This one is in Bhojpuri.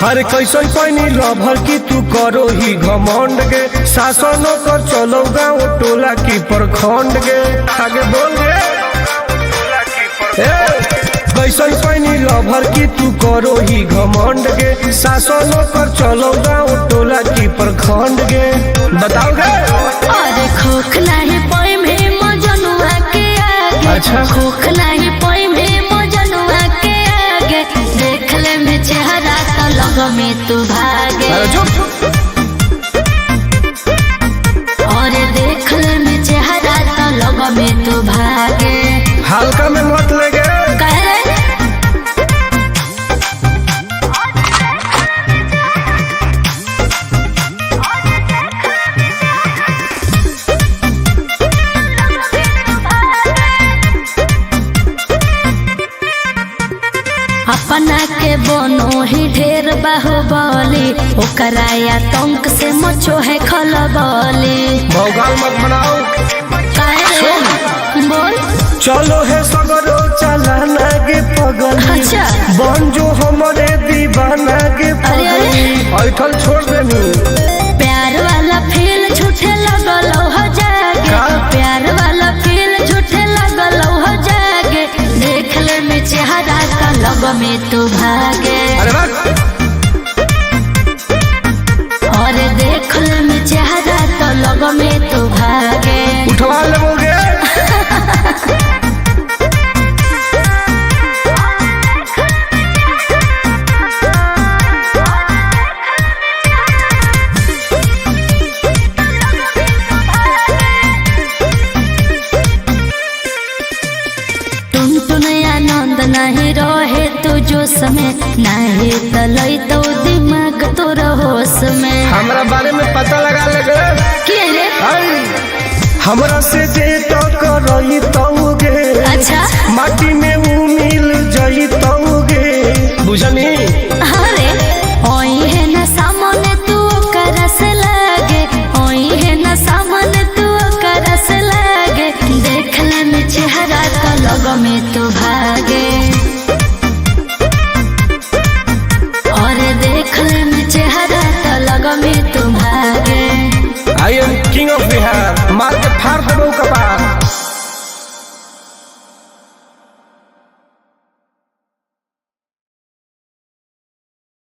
हर कैसन पैनी लभर की तू करो ही घमंड गे शासनों कर चलो गाँव टोला की प्रखंड गे आगे बोल गे कैसन पैनी लभर की तू करो ही घमंड गे शासनों कर चलो गाँव टोला की प्रखंड गे बताओ गे। अरे खोखला है पोई में मजनुआ के आगे। अच्छा खोखला है पोई में मजनुआ के आगे देख ले में चेहरा तो लग में तू भागे। और देख ले में चेहरा तो लग में तू भागे। हल्का में मत लेगे कह रहे अपना के बनो ही ढेर बाहुबली ओकरा आतंक से मचो है खलबली। भौकाल मत बनाओ बोल चलो है सगरो चलाना गे पगली। अच्छा बन जो हमारे दीवाना गे पगली ऐठल छोड़ देनी। प्यार वाला फील झूठे लगल हो जागे। प्यार वाला फील झूठे लगल हो जागे देख ले में चेहरा का लग में तू भागे। और देख ले में चेहरा तो लग में तू भागे। उठवा लोगे आनंद नहीं रहे तू जो समय नहीं तलई तो दिमाग तो होश में। हमरा बारे में पता लगा लगे के रे हमरा से जे तो करई तौगे। अच्छा माटी में ऊ मिल जई तौगे बुझनी। अरे ओई है ना सामने तू करस लागे। ओई है ना सामने तू करस लागे देख ले में चेहरा तो लग में तू भागे। और देख ले में चेहरा तो लग में तू भागे। I am king of Bihar मार के फाड़ देबो कपा।